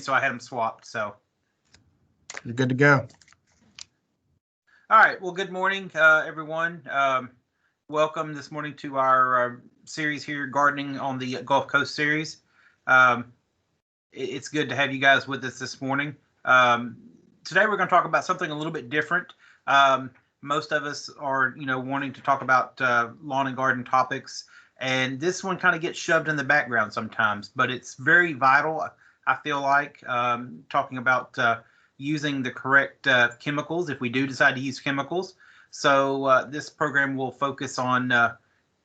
so I had them swapped. So you're good to go. All right. Well, good morning, everyone. Welcome this morning to our series here, Gardening on the Gulf Coast series. It's good to have you guys with us this morning. Today we're going to talk about something a little bit different. Most of us are, wanting to talk about lawn and garden topics, and this one kind of gets shoved in the background sometimes, but it's very vital, I feel like, talking about using the correct chemicals if we do decide to use chemicals. So this program will focus on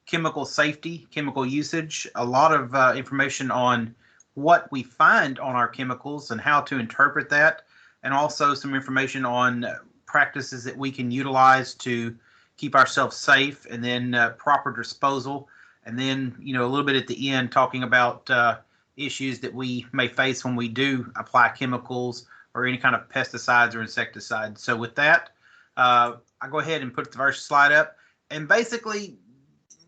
chemical safety, chemical usage, a lot of information on what we find on our chemicals and how to interpret that, and also some information on practices that we can utilize to keep ourselves safe, and then proper disposal, and then a little bit at the end talking about issues that we may face when we do apply chemicals or any kind of pesticides or insecticides. So with that, I'll go ahead and put the first slide up, and basically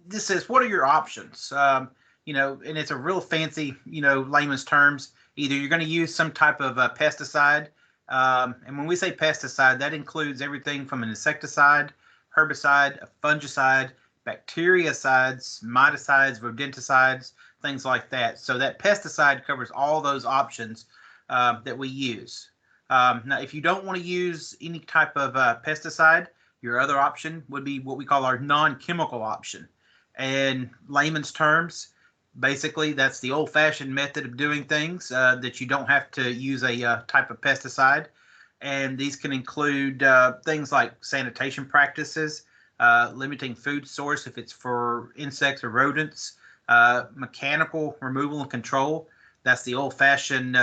this says, what are your options? And it's a real fancy, layman's terms. Either you're going to use some type of pesticide, and when we say pesticide, that includes everything from an insecticide, herbicide, a fungicide, bactericides, miticides, rodenticides, things like that. So that pesticide covers all those options that we use. Now, if you don't want to use any type of pesticide, your other option would be what we call our non-chemical option. And layman's terms, basically, that's the old-fashioned method of doing things that you don't have to use a type of pesticide. And these can include things like sanitation practices, limiting food source if it's for insects or rodents, mechanical removal and control. That's the old-fashioned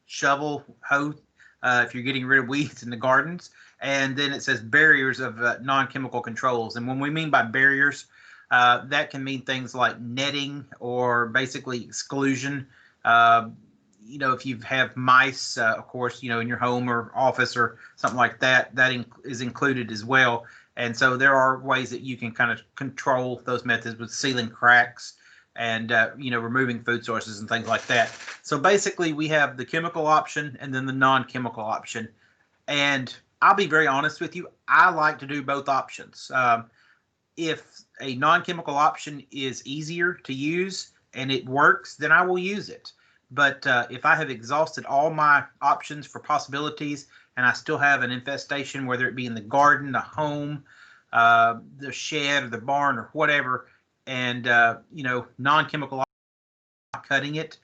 shovel, hoe, if you're getting rid of weeds in the gardens. And then it says barriers of non-chemical controls. And when we mean by barriers, that can mean things like netting or basically exclusion. If you have mice, of course, in your home or office or something like that, that is included as well. And so there are ways that you can kind of control those methods with sealing cracks and, removing food sources and things like that. So basically we have the chemical option and then the non-chemical option. And I'll be very honest with you, I like to do both options. If a non-chemical option is easier to use and it works, then I will use it. But if I have exhausted all my options for possibilities and I still have an infestation, whether it be in the garden, the home, the shed, or the barn, or whatever, and non-chemical cutting it,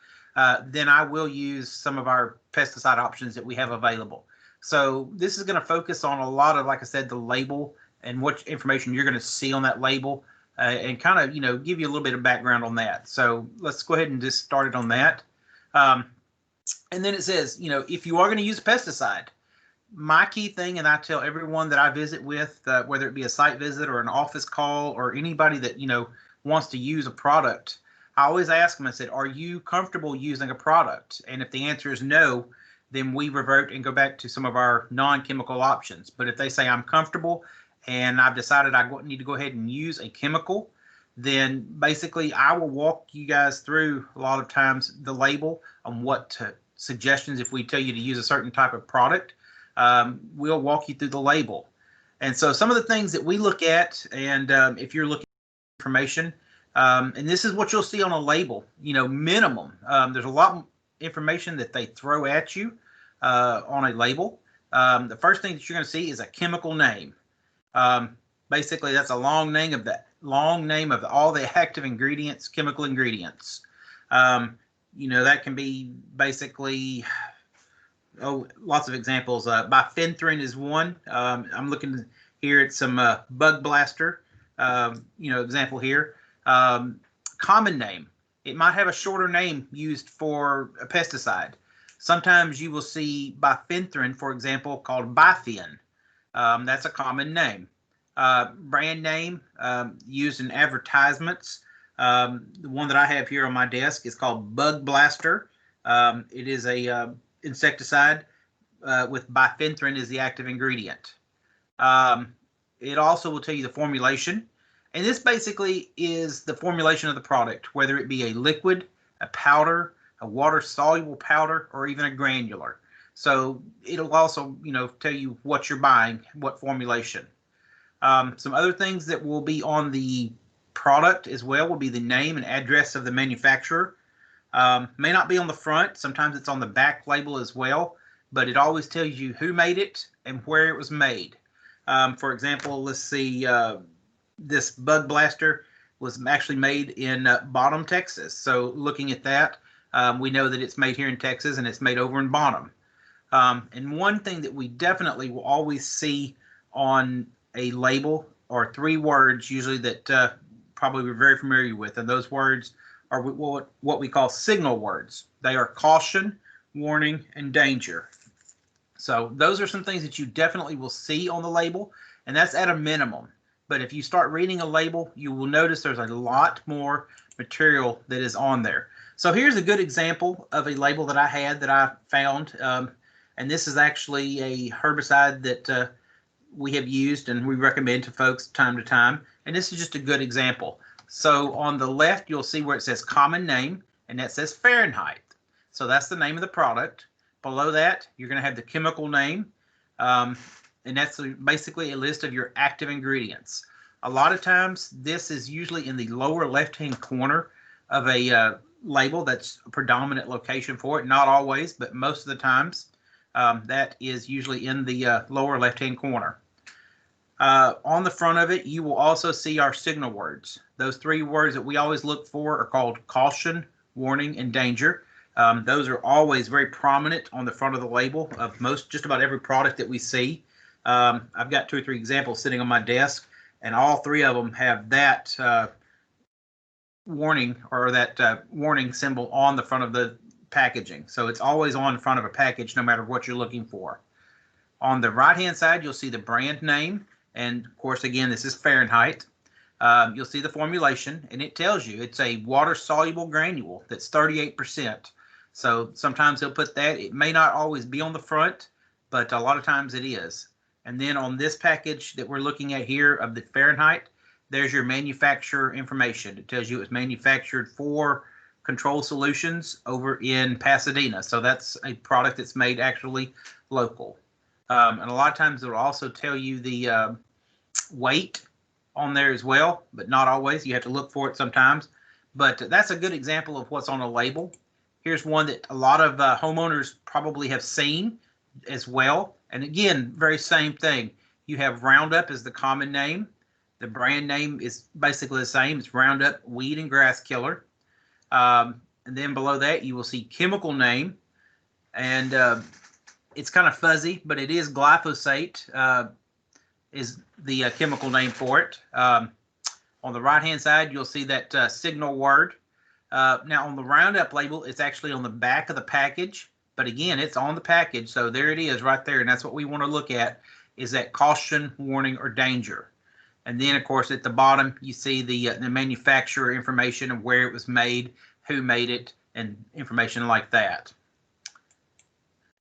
then I will use some of our pesticide options that we have available. So this is going to focus on a lot of, like I said, the label and what information you're going to see on that label, and kind of, give you a little bit of background on that. So let's go ahead and just start it on that. And then it says, if you are going to use a pesticide, my key thing, and I tell everyone that I visit with, whether it be a site visit or an office call or anybody that, wants to use a product, I always ask them, I said, are you comfortable using a product? And if the answer is no, then we revert and go back to some of our non-chemical options. But if they say I'm comfortable and I've decided I need to go ahead and use a chemical, then basically I will walk you guys through a lot of times the label on what suggestions. If we tell you to use a certain type of product, we'll walk you through the label. And so some of the things that we look at, and if you're looking at information, and this is what you'll see on a label, minimum. There's a lot of information that they throw at you on a label. The first thing that you're going to see is a chemical name. Basically, that's a long name of all the active ingredients, chemical ingredients. That can be basically, lots of examples. Bifenthrin is one. I'm looking here at some bug blaster, example here. Common name. It might have a shorter name used for a pesticide. Sometimes you will see bifenthrin, for example, called Bifen. That's a common name. Brand name used in advertisements. The one that I have here on my desk is called Bug Blaster. It is a insecticide with bifenthrin as the active ingredient. It also will tell you the formulation. And this basically is the formulation of the product, whether it be a liquid, a powder, a water-soluble powder, or even a granular. So it'll also, tell you what you're buying, what formulation. Some other things that will be on the product as well will be the name and address of the manufacturer. May not be on the front. Sometimes it's on the back label as well, but it always tells you who made it and where it was made. For example, let's see, this bug blaster was actually made in Bottom, Texas. So looking at that, we know that it's made here in Texas and it's made over in Bottom. And one thing that we definitely will always see on a label are three words usually that probably we're very familiar with, and those words are what we call signal words. They are caution, warning, and danger. So those are some things that you definitely will see on the label, and that's at a minimum. But if you start reading a label, you will notice there's a lot more material that is on there. So here's a good example of a label that I had that I found, and this is actually a herbicide that we have used and we recommend to folks time to time, and this is just a good example. So on the left, you'll see where it says common name, and that says Fahrenheit. So that's the name of the product. Below that, you're going to have the chemical name, and that's basically a list of your active ingredients. A lot of times, this is usually in the lower left-hand corner of a label. That's a predominant location for it. Not always, but most of the times, that is usually in the lower left-hand corner. On the front of it, you will also see our signal words. Those three words that we always look for are called caution, warning, and danger. Those are always very prominent on the front of the label of just about every product that we see. I've got 2 or 3 examples sitting on my desk, and all 3 of them have that warning or that warning symbol on the front of the packaging. So it's always on the front of a package no matter what you're looking for. On the right-hand side, you'll see the brand name. And of course, again, this is Fahrenheit. You'll see the formulation, and it tells you it's a water-soluble granule that's 38%. So sometimes they'll put that. It may not always be on the front, but a lot of times it is. And then on this package that we're looking at here of the Fahrenheit, there's your manufacturer information. It tells you it's manufactured for Control Solutions over in Pasadena. So that's a product that's made actually local. And a lot of times it'll also tell you the weight on there as well, but not always. You have to look for it sometimes. But that's a good example of what's on a label. Here's one that a lot of homeowners probably have seen as well. And again, very same thing. You have Roundup as the common name. The brand name is basically the same. It's Roundup Weed and Grass Killer. And then below that, you will see chemical name. And it's kind of fuzzy, but it is glyphosate is the chemical name for it. On the right-hand side, you'll see that signal word. Now, on the Roundup label, it's actually on the back of the package. But again, it's on the package, so there it is right there. And that's what we want to look at, is that caution, warning, or danger. And then, of course, at the bottom, you see the manufacturer information of where it was made, who made it, and information like that.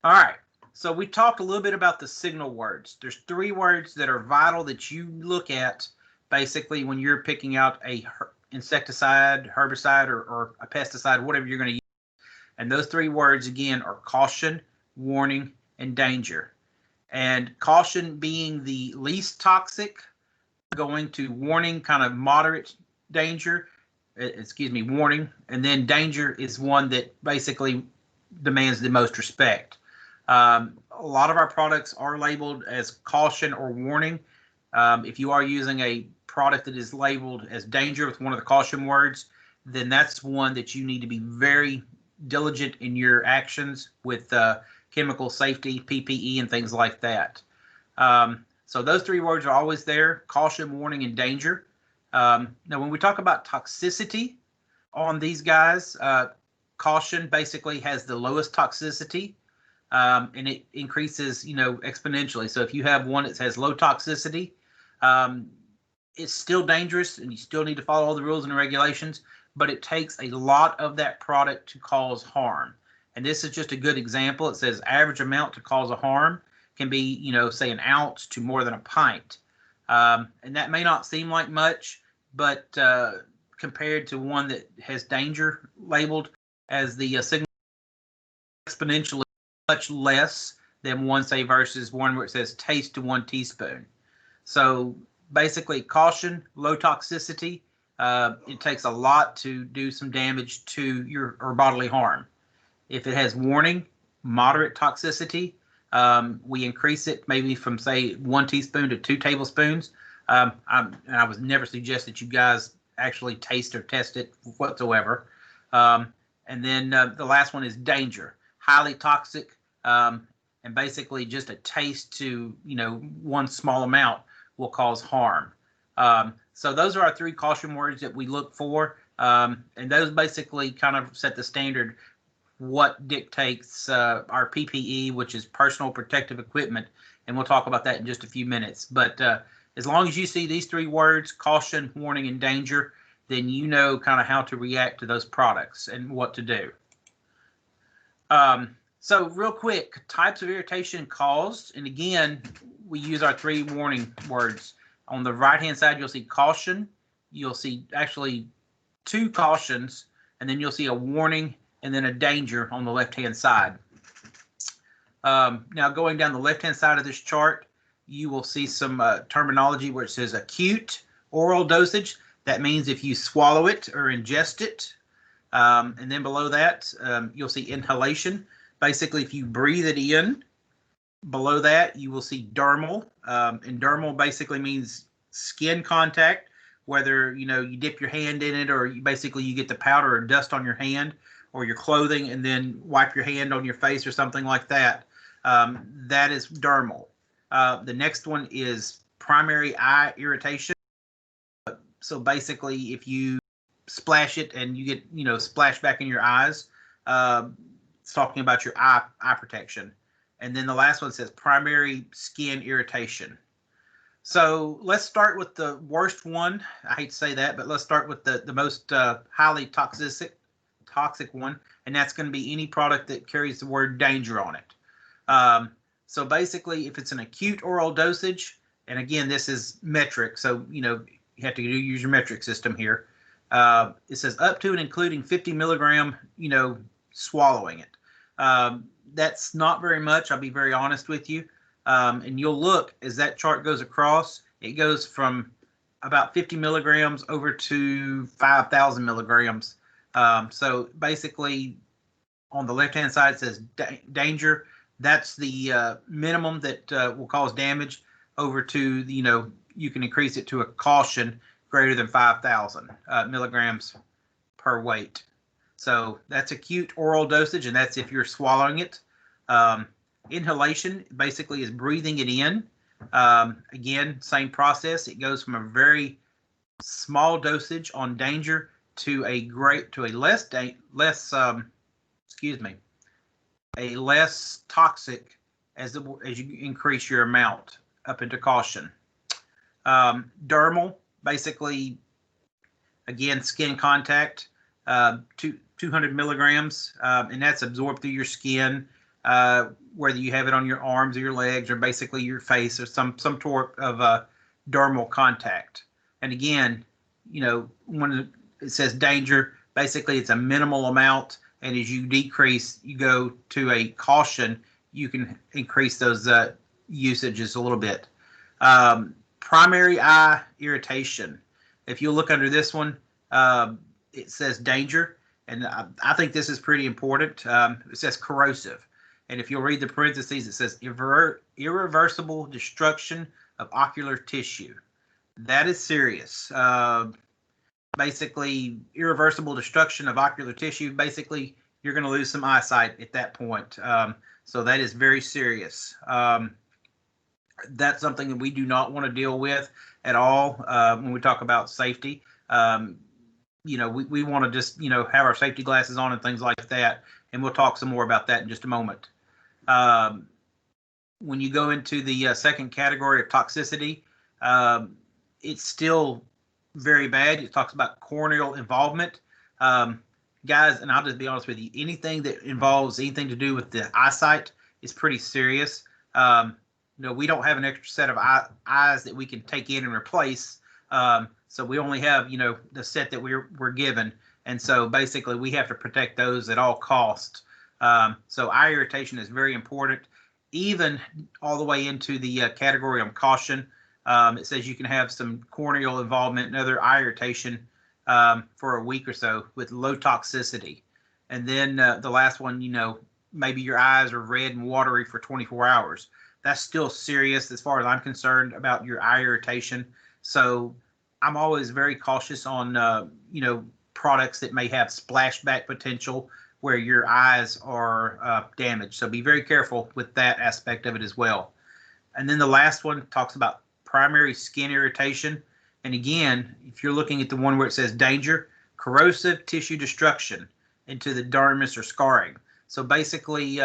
All right. So we talked a little bit about the signal words. There's 3 words that are vital that you look at basically when you're picking out a insecticide, herbicide, or a pesticide, whatever you're going to use. And those 3 words, again, are caution, warning, and danger. And caution being the least toxic, going to warning, kind of moderate danger, warning. And then danger is one that basically demands the most respect. A lot of our products are labeled as caution or warning. If you are using a product that is labeled as danger with one of the caution words, then that's one that you need to be very diligent in your actions with chemical safety, PPE, and things like that. So those 3 words are always there: caution, warning, and danger. Now, when we talk about toxicity on these guys, caution basically has the lowest toxicity. And it increases, exponentially. So if you have one that has low toxicity, it's still dangerous and you still need to follow all the rules and regulations, but it takes a lot of that product to cause harm. And this is just a good example. It says average amount to cause a harm can be, say an ounce to more than a pint. And that may not seem like much, but compared to one that has danger labeled, as the signal exponentially much less than one, say, versus one where it says taste to 1 teaspoon. So basically, caution, low toxicity. It takes a lot to do some damage to your or bodily harm. If it has warning, moderate toxicity, we increase it maybe from, say, 1 teaspoon to 2 tablespoons. I would never suggest that you guys actually taste or test it whatsoever. And then the last one is danger, highly toxic, and basically just a taste to, one small amount will cause harm. So those are our 3 caution words that we look for. And those basically kind of set the standard what dictates our PPE, which is personal protective equipment. And we'll talk about that in just a few minutes. But as long as you see these 3 words, caution, warning, and danger, then you know kind of how to react to those products and what to do. So real quick, types of irritation caused. And again, we use our 3 warning words. On the right-hand side, you'll see caution. You'll see actually 2 cautions, and then you'll see a warning and then a danger on the left-hand side. Now, going down the left-hand side of this chart, you will see some terminology where it says acute oral dosage. That means if you swallow it or ingest it. And then below that, you'll see inhalation. Basically, if you breathe it in. Below that, you will see dermal. And dermal basically means skin contact, whether you dip your hand in it or you get the powder or dust on your hand or your clothing and then wipe your hand on your face or something like that. That is dermal. The next one is primary eye irritation. So basically, if you splash it and you get splash back in your eyes, it's talking about your eye protection. And then the last one says primary skin irritation. So let's start with the worst one. I hate to say that, but let's start with the most highly toxic one, and that's going to be any product that carries the word danger on it. So basically, if it's an acute oral dosage, and again, this is metric, so you have to use your metric system here. It says up to and including 50 milligram, swallowing it. That's not very much. I'll be very honest with you. And you'll look as that chart goes across, it goes from about 50 milligrams over to 5,000 milligrams. So basically on the left-hand side, it says danger. That's the minimum that will cause damage over to, you can increase it to a caution greater than 5,000 milligrams per weight. So that's acute oral dosage, and that's if you're swallowing it. Inhalation basically is breathing it in. Again, same process. It goes from a very small dosage on danger to a less toxic as you increase your amount up into caution. Dermal, basically, again, skin contact, 200 milligrams, and that's absorbed through your skin, whether you have it on your arms or your legs or basically your face or some sort of dermal contact. And again, when it says danger, basically it's a minimal amount, and as you decrease, you go to a caution, you can increase those usages a little bit. Primary eye irritation. If you look under this one, it says danger, and I think this is pretty important. It says corrosive, and if you'll read the parentheses, it says irreversible destruction of ocular tissue. That is serious. Basically, irreversible destruction of ocular tissue. Basically, you're going to lose some eyesight at that point. So that is very serious. That's something that we do not want to deal with at all when we talk about safety. We want to just, have our safety glasses on and things like that. And we'll talk some more about that in just a moment. When you go into the second category of toxicity, it's still very bad. It talks about corneal involvement. Guys, and I'll just be honest with you, anything that involves anything to do with the eyesight is pretty serious. We don't have an extra set of eyes that we can take in and replace. So we only have, the set that we're given. And so basically we have to protect those at all costs. So eye irritation is very important, even all the way into the category on caution. It says you can have some corneal involvement and other eye irritation for a week or so with low toxicity. And then the last one, maybe your eyes are red and watery for 24 hours. That's still serious as far as I'm concerned about your eye irritation. So I'm always very cautious on, products that may have splashback potential where your eyes are damaged. So be very careful with that aspect of it as well. And then the last one talks about primary skin irritation. And again, if you're looking at the one where it says danger, corrosive tissue destruction into the dermis or scarring. So basically,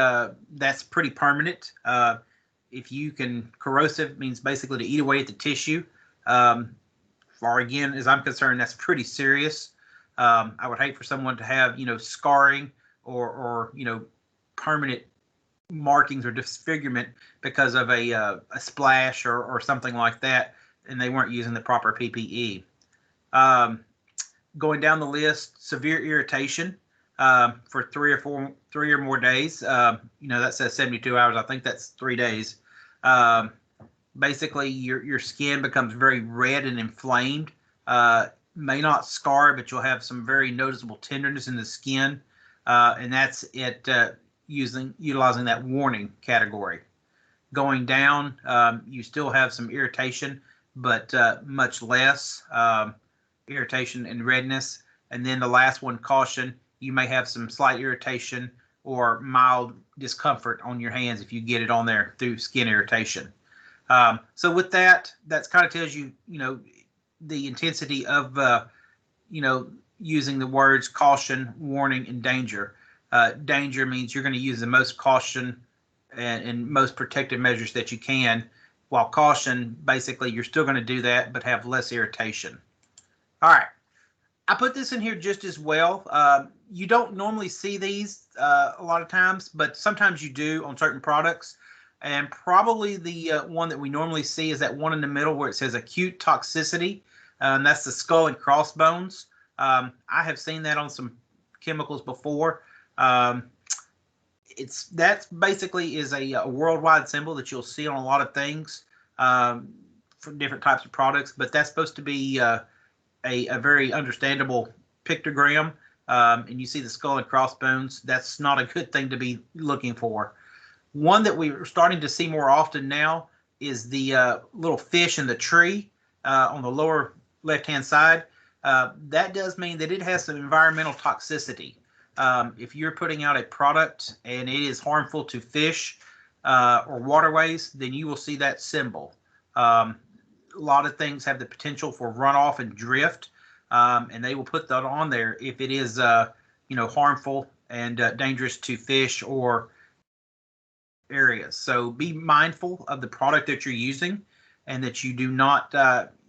that's pretty permanent. If you can, corrosive means basically to eat away at the tissue. Or again, as I'm concerned, that's pretty serious. I would hate for someone to have, scarring or permanent markings or disfigurement because of a splash or something like that, and they weren't using the proper PPE. Going down the list, severe irritation for 3 or more days. That says 72 hours. I think that's 3 days. Basically, your skin becomes very red and inflamed. May not scar, but you'll have some very noticeable tenderness in the skin, and that's it. Utilizing that warning category. Going down, you still have some irritation, but much less irritation and redness. And then the last one, caution, you may have some slight irritation or mild discomfort on your hands if you get it on there through skin irritation. So with that kind of tells you, the intensity of, using the words caution, warning, and danger. Danger means you're going to use the most caution and most protective measures that you can, while caution, basically, you're still going to do that, but have less irritation. All right. I put this in here just as well. You don't normally see these a lot of times, but sometimes you do on certain products. And probably the one that we normally see is that one in the middle where it says acute toxicity. And that's the skull and crossbones. I have seen that on some chemicals before. That basically is a worldwide symbol that you'll see on a lot of things for different types of products, but that's supposed to be a very understandable pictogram. And you see the skull and crossbones. That's not a good thing to be looking for. One that we're starting to see more often now is the little fish in the tree on the lower left-hand side. That does mean that it has some environmental toxicity. If you're putting out a product and it is harmful to fish or waterways, then you will see that symbol. A lot of things have the potential for runoff and drift, and they will put that on there if it is, harmful and dangerous to fish or areas. So be mindful of the product that you're using, and that you do not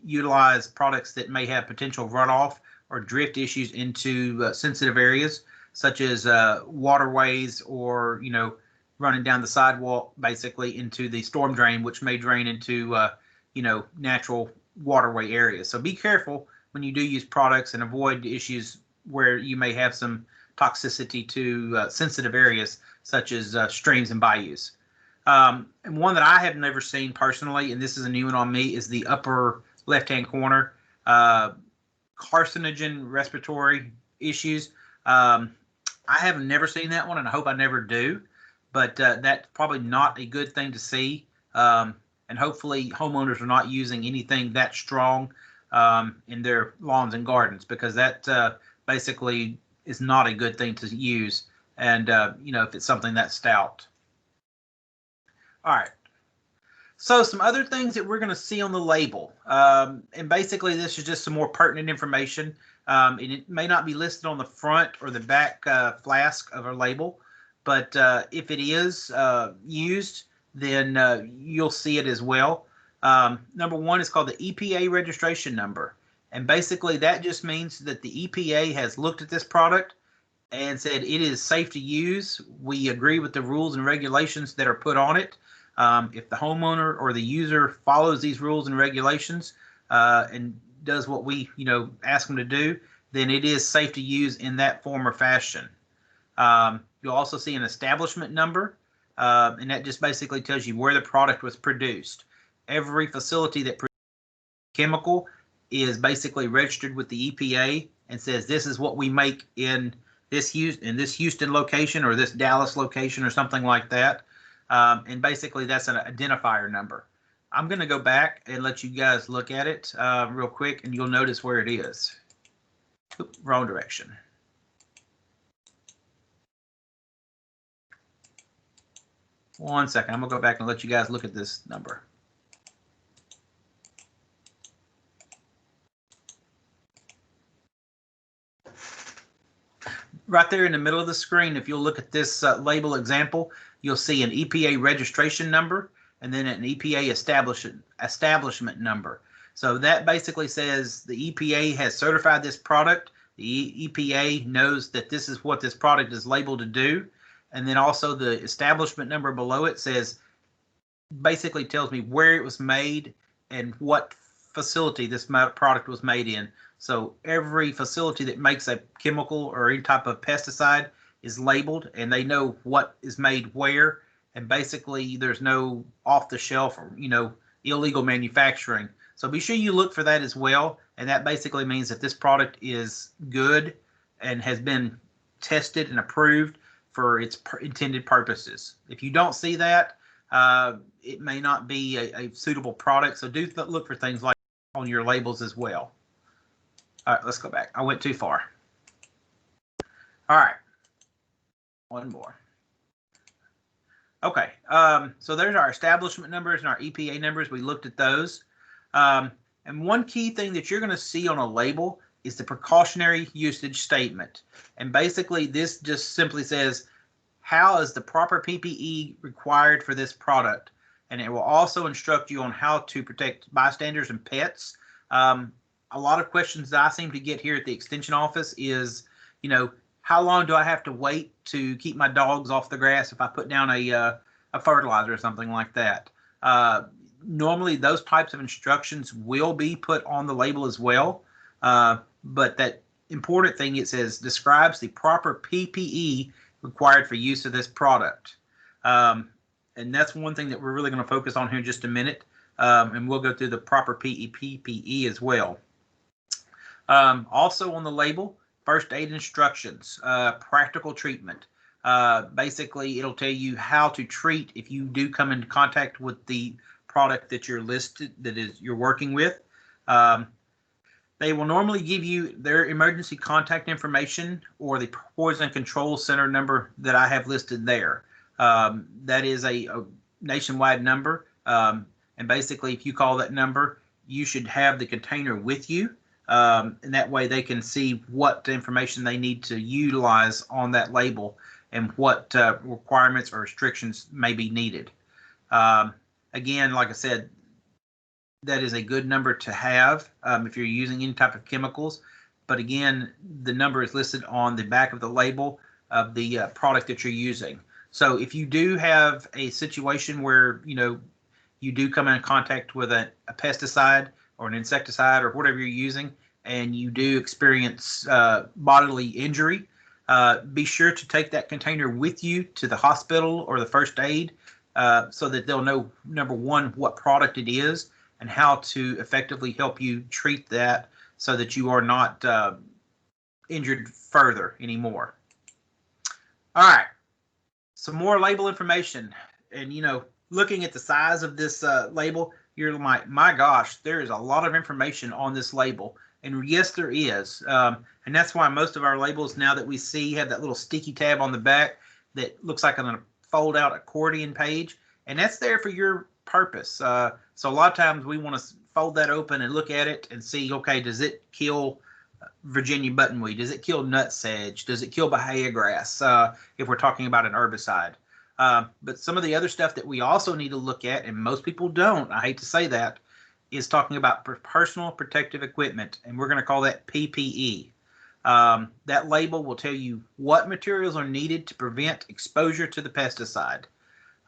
utilize products that may have potential runoff or drift issues into sensitive areas, such as waterways or, running down the sidewalk basically into the storm drain, which may drain into, natural waterway areas. So be careful when you do use products and avoid issues where you may have some toxicity to sensitive areas, such as streams and bayous. And one that I have never seen personally, and this is a new one on me, is the upper left-hand corner, carcinogen respiratory issues. I have never seen that one, and I hope I never do, but that's probably not a good thing to see. And hopefully homeowners are not using anything that strong in their lawns and gardens, because that basically is not a good thing to use. And, if it's something that stout. All right. So some other things that we're going to see on the label. And basically this is just some more pertinent information. And it may not be listed on the front or the back flask of our label, but if it is used, then you'll see it as well. Number one is called the EPA registration number. And basically that just means that the EPA has looked at this product and said it is safe to use. We agree with the rules and regulations that are put on it. If the homeowner or the user follows these rules and regulations and does what we, ask them to do, then it is safe to use in that form or fashion. You'll also see an establishment number, and that just basically tells you where the product was produced. Every facility that produces chemical is basically registered with the EPA and says this is what we make in this Houston location or this Dallas location or something like that. And basically that's an identifier number. I'm going to go back and let you guys look at it real quick, and you'll notice where it is. Oop, wrong direction. One second. I'm going to go back and let you guys look at this number. Right there in the middle of the screen, if you'll look at this label example, you'll see an EPA registration number and then an EPA establishment number. So that basically says the EPA has certified this product. The EPA knows that this is what this product is labeled to do. And then also the establishment number below it says, basically tells me where it was made and what facility this product was made in. So every facility that makes a chemical or any type of pesticide is labeled, and they know what is made where. And basically, there's no off-the-shelf or illegal manufacturing. So be sure you look for that as well. And that basically means that this product is good and has been tested and approved for its intended purposes. If you don't see that, it may not be a suitable product. So do look for things like on your labels as well. All right, let's go back. I went too far. All right, one more. Okay, so there's our establishment numbers and our EPA numbers. We looked at those. And one key thing that you're going to see on a label is the precautionary usage statement. And basically, this just simply says, how is the proper PPE required for this product? And it will also instruct you on how to protect bystanders and pets. A lot of questions that I seem to get here at the extension office is, how long do I have to wait to keep my dogs off the grass if I put down a fertilizer or something like that? Normally, those types of instructions will be put on the label as well. But that important thing, it says, describes the proper PPE required for use of this product. And that's one thing that we're really going to focus on here in just a minute. And we'll go through the proper PPE as well. Also on the label, first aid instructions, practical treatment. Basically, it'll tell you how to treat if you do come into contact with the product that you're you're working with. They will normally give you their emergency contact information or the Poison Control Center number that I have listed there. That is a nationwide number. And basically, if you call that number, you should have the container with you. And that way they can see what information they need to utilize on that label and what requirements or restrictions may be needed. Again, like I said, that is a good number to have if you're using any type of chemicals. But again, the number is listed on the back of the label of the product that you're using. So if you do have a situation where, you do come in contact with a pesticide or an insecticide or whatever you're using, and you do experience bodily injury, be sure to take that container with you to the hospital or the first aid so that they'll know, number one, what product it is and how to effectively help you treat that so that you are not injured further anymore. All right, some more label information. And, looking at the size of this label, you're like, my gosh, there is a lot of information on this label. And yes, there is. And that's why most of our labels now that we see have that little sticky tab on the back that looks like a fold out accordion page. And that's there for your purpose. So a lot of times we want to fold that open and look at it and see, okay, does it kill Virginia buttonweed? Does it kill nutsedge? Does it kill Bahia grass if we're talking about an herbicide? But some of the other stuff that we also need to look at, and most people don't, I hate to say that, is talking about personal protective equipment, and we're going to call that PPE. That label will tell you what materials are needed to prevent exposure to the pesticide.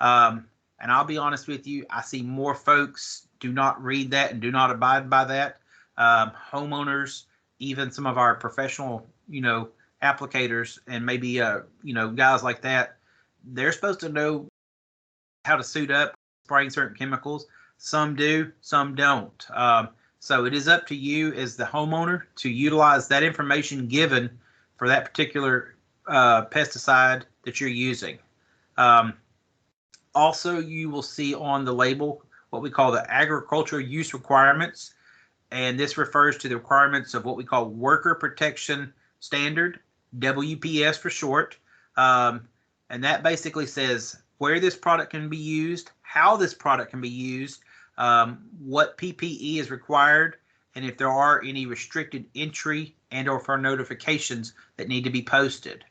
And I'll be honest with you, I see more folks do not read that and do not abide by that. Homeowners, even some of our professional, applicators and maybe, guys like that, they're supposed to know how to suit up spraying certain chemicals. Some do, some don't. So it is up to you as the homeowner to utilize that information given for that particular pesticide that you're using. Also, you will see on the label what we call the agricultural use requirements, and this refers to the requirements of what we call Worker Protection Standard, WPS for short. And that basically says where this product can be used, how this product can be used, what PPE is required, and if there are any restricted entry and or for notifications that need to be posted.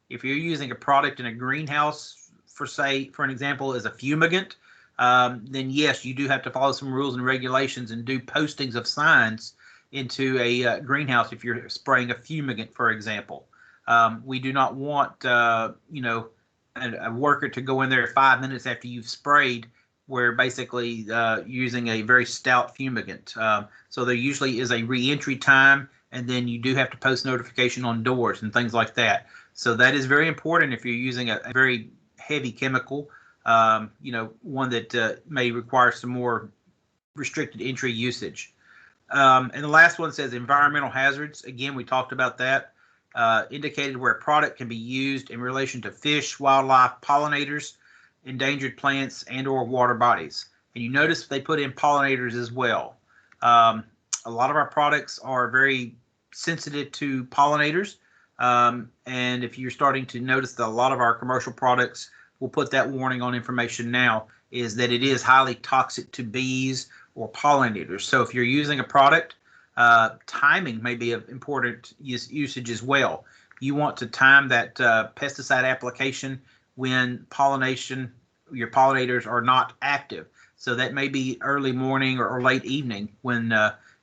If you're using a product in a greenhouse, for an example, as a fumigant, then yes, you do have to follow some rules and regulations and do postings of signs into a greenhouse if you're spraying a fumigant, for example. We do not want, a worker to go in there 5 minutes after you've sprayed where basically using a very stout fumigant. So there usually is a re-entry time, and then you do have to post notification on doors and things like that. So that is very important if you're using a very heavy chemical, one that may require some more restricted entry usage. And the last one says environmental hazards. Again, we talked about that. Indicated where a product can be used in relation to fish, wildlife, pollinators, endangered plants, and or water bodies. And you notice they put in pollinators as well. A lot of our products are very sensitive to pollinators. And if you're starting to notice that a lot of our commercial products will put that warning on information now, is that it is highly toxic to bees or pollinators. So if you're using a product, timing may be of important usage as well. You want to time that pesticide application when your pollinators are not active. So that may be early morning or late evening when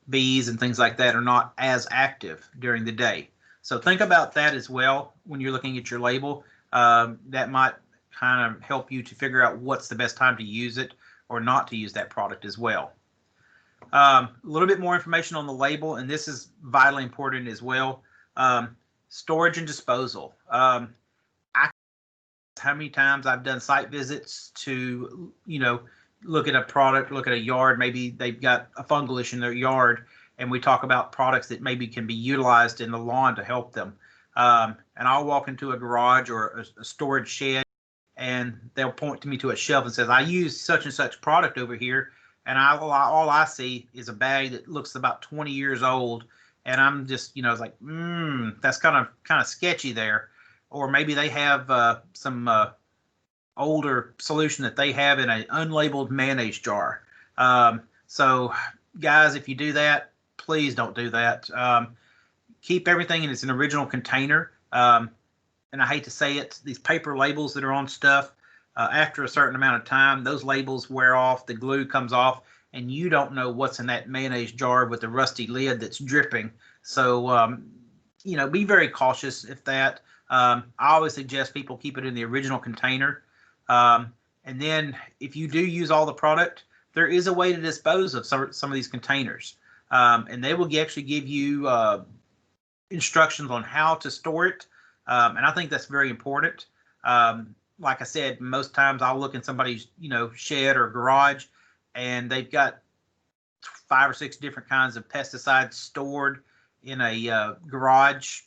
bees and things like that are not as active during the day. So think about that as well when you're looking at your label. That might kind of help you to figure out what's the best time to use it or not to use that product as well. A little bit more information on the label, and this is vitally important as well. Storage and disposal. How many times I've done site visits to, look at a product, look at a yard, maybe they've got a fungal issue in their yard, and we talk about products that maybe can be utilized in the lawn to help them. And I'll walk into a garage or a storage shed, and they'll point to me to a shelf and says, I use such and such product over here, and all I see is a bag that looks about 20 years old, and I'm just, it's like, that's kind of sketchy there. Or maybe they have some older solution that they have in an unlabeled mayonnaise jar. So guys, if you do that, please don't do that. Keep everything in its original container. And I hate to say it, these paper labels that are on stuff, after a certain amount of time, those labels wear off, the glue comes off, and you don't know what's in that mayonnaise jar with the rusty lid that's dripping. So, be very cautious if that. I always suggest people keep it in the original container. And then if you do use all the product, there is a way to dispose of some of these containers. And they will actually give you instructions on how to store it. And I think that's very important. Like I said, most times I'll look in somebody's, shed or garage, and they've got 5 or 6 different kinds of pesticides stored in a garage,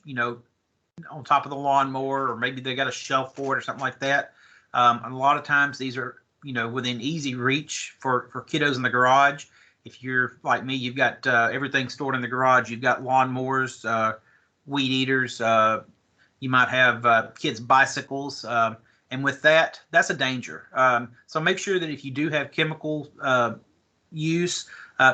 on top of the lawnmower, or maybe they got a shelf for it or something like that. And a lot of times these are, within easy reach for kiddos in the garage. If you're like me, you've got everything stored in the garage. You've got lawnmowers, weed eaters. You might have kids' bicycles. And with that, that's a danger. So make sure that if you do have chemical use,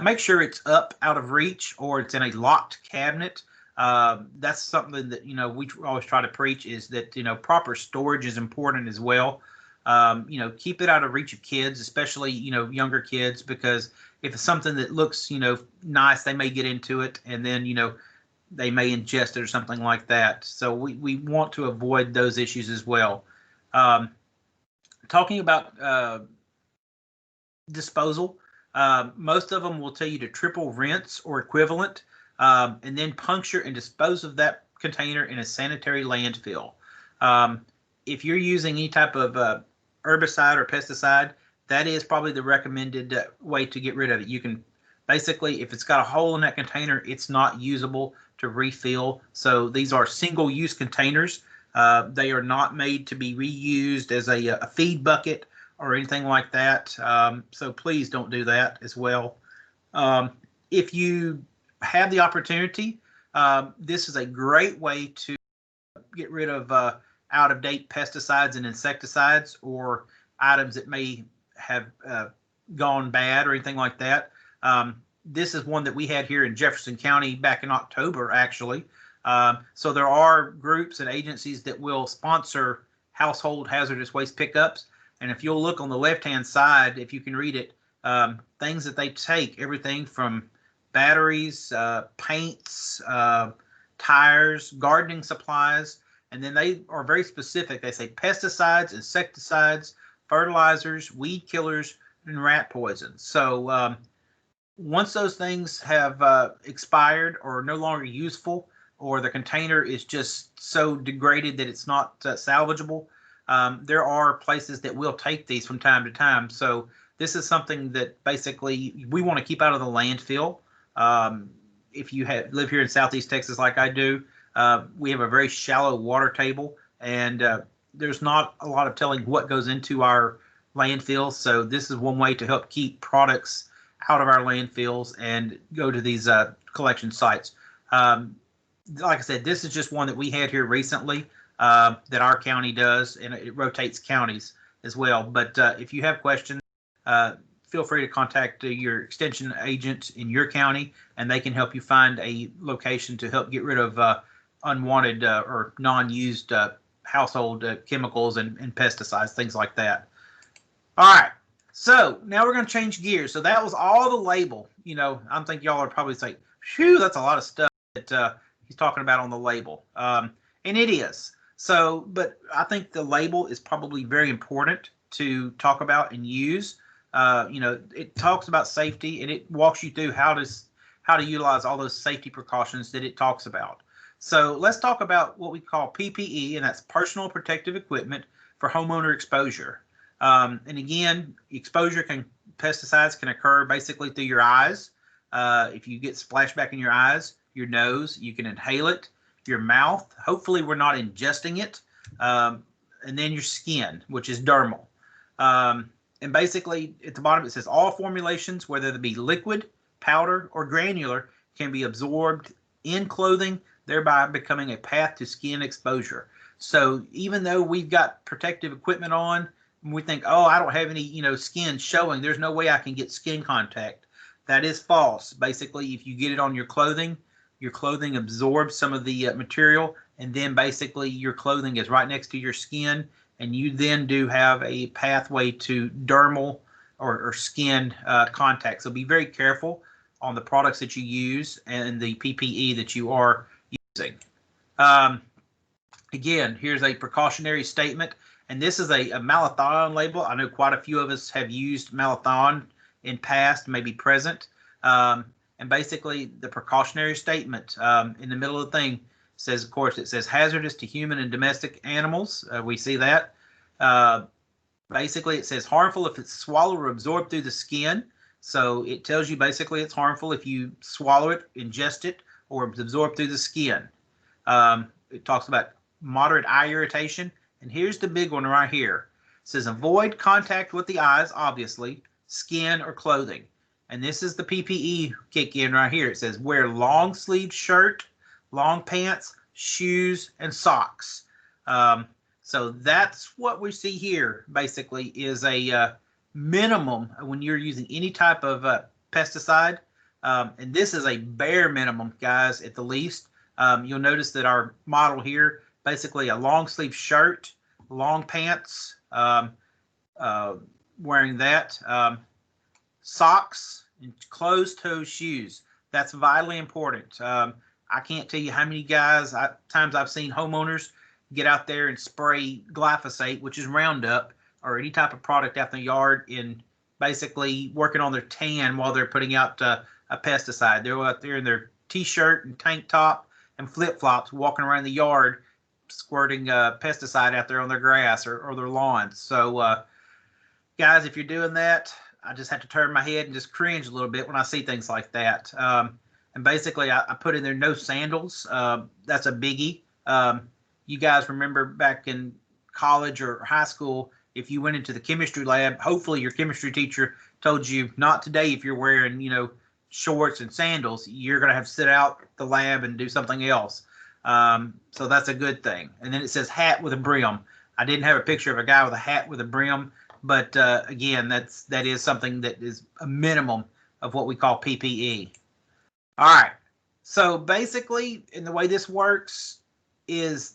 make sure it's up out of reach or it's in a locked cabinet. That's something that, we always try to preach, is that, proper storage is important as well. Keep it out of reach of kids, especially, younger kids, because if it's something that looks, nice, they may get into it, and then, they may ingest it or something like that. So we want to avoid those issues as well. Talking about disposal, most of them will tell you to triple rinse or equivalent. and then puncture and dispose of that container in a sanitary landfill. If you're using any type of herbicide or pesticide, that is probably the recommended way to get rid of it. You can basically, if it's got a hole in that container, it's not usable to refill. So these are single-use containers. They are not made to be reused as a feed bucket or anything like that. So please don't do that as well. If you have the opportunity, this is a great way to get rid of out-of-date pesticides and insecticides or items that may have gone bad or anything like that. This is one that we had here in Jefferson County back in October, actually. So there are groups and agencies that will sponsor household hazardous waste pickups. And if you'll look on the left-hand side, if you can read it, things that they take, everything from batteries, paints, tires, gardening supplies, and then they are very specific. They say pesticides, insecticides, fertilizers, weed killers, and rat poison. So once those things have expired or are no longer useful, or the container is just so degraded that it's not salvageable, there are places that will take these from time to time. So this is something that basically we want to keep out of the landfill. If you live here in Southeast Texas like I do, we have a very shallow water table, and there's not a lot of telling what goes into our landfills. So this is one way to help keep products out of our landfills and go to these collection sites. Like I said, this is just one that we had here recently that our county does, and it rotates counties as well. But if you have questions, feel free to contact your extension agent in your county, and they can help you find a location to help get rid of unwanted or non-used household chemicals and pesticides, things like that. All right, so now we're going to change gears. So that was all the label. You know, I'm thinking y'all are probably saying, "Phew, that's a lot of stuff that he's talking about on the label," and it is. So, but I think the label is probably very important to talk about and use. You know, it talks about safety, and it walks you through how to utilize all those safety precautions that it talks about. So let's talk about what we call PPE, and that's personal protective equipment for homeowner exposure. And again, pesticides can occur basically through your eyes. If you get splashback in your eyes, your nose, you can inhale it, your mouth. Hopefully we're not ingesting it. And then your skin, which is dermal. And basically at the bottom it says all formulations, whether they be liquid, powder, or granular, can be absorbed in clothing, thereby becoming a path to skin exposure. So even though we've got protective equipment on, we think, oh, I don't have any, skin showing, there's no way I can get skin contact. That is false. Basically, if you get it on your clothing absorbs some of the material, and then basically your clothing is right next to your skin, and you then do have a pathway to dermal or skin contact. So be very careful on the products that you use and the PPE that you are using. Again, here's a precautionary statement, and this is a malathion label. I know quite a few of us have used malathion in past, maybe present. And basically the precautionary statement in the middle of the thing says, of course, it says hazardous to human and domestic animals. We see that. Basically, it says harmful if it's swallowed or absorbed through the skin. So it tells you basically it's harmful if you swallow it, ingest it, or it's absorbed through the skin. It talks about moderate eye irritation. And here's the big one right here. It says avoid contact with the eyes, obviously, skin, or clothing. And this is the PPE kick in right here. It says wear long sleeve shirt, long pants, shoes, and socks. So that's what we see here basically is a minimum when you're using any type of pesticide. And this is a bare minimum, guys, at the least. You'll notice that our model here, basically a long sleeve shirt, long pants, wearing that, socks, and closed-toe shoes. That's vitally important. I can't tell you how many times I've seen homeowners get out there and spray glyphosate, which is Roundup, or any type of product out in the yard, in basically working on their tan while they're putting out a pesticide. They're out there in their t-shirt and tank top and flip-flops walking around the yard squirting pesticide out there on their grass or their lawns. So guys, if you're doing that, I just have to turn my head and just cringe a little bit when I see things like that. And basically, I put in there no sandals. That's a biggie. You guys remember back in college or high school, if you went into the chemistry lab, hopefully your chemistry teacher told you not today if you're wearing, shorts and sandals, you're going to have to sit out the lab and do something else. So that's a good thing. And then it says hat with a brim. I didn't have a picture of a guy with a hat with a brim, but again, that is something that is a minimum of what we call PPE. All right. So basically, in the way this works is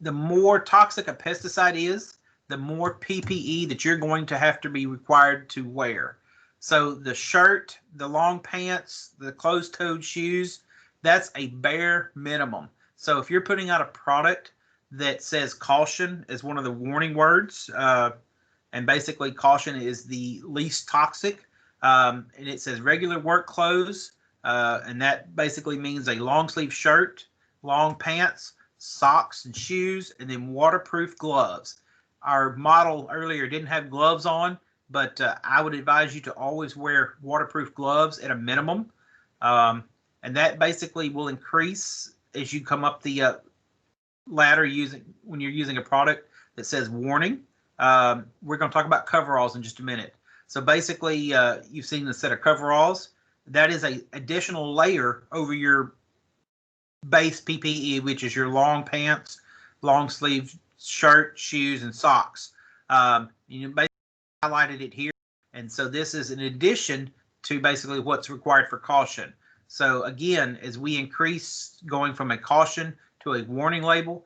the more toxic a pesticide is, the more PPE that you're going to have to be required to wear. So the shirt, the long pants, the closed-toed shoes, that's a bare minimum. So if you're putting out a product that says caution as one of the warning words, and basically caution is the least toxic, and it says regular work clothes, and that basically means a long sleeve shirt, long pants, socks and shoes, and then waterproof gloves. Our model earlier didn't have gloves on, but I would advise you to always wear waterproof gloves at a minimum. And that basically will increase as you come up the ladder when you're using a product that says warning. We're going to talk about coveralls in just a minute. So basically, you've seen the set of coveralls. That is an additional layer over your base PPE, which is your long pants, long sleeve shirt, shoes, and socks. Basically highlighted it here. And so this is in addition to basically what's required for caution. So again, as we increase going from a caution to a warning label,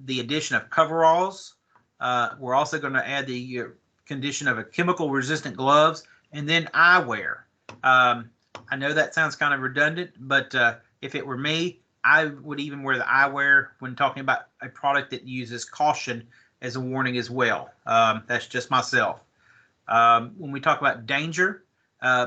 the addition of coveralls, we're also going to add the condition of a chemical resistant gloves, and then eyewear. I know that sounds kind of redundant, but if it were me, I would even wear the eyewear when talking about a product that uses caution as a warning as well. That's just myself. When we talk about danger,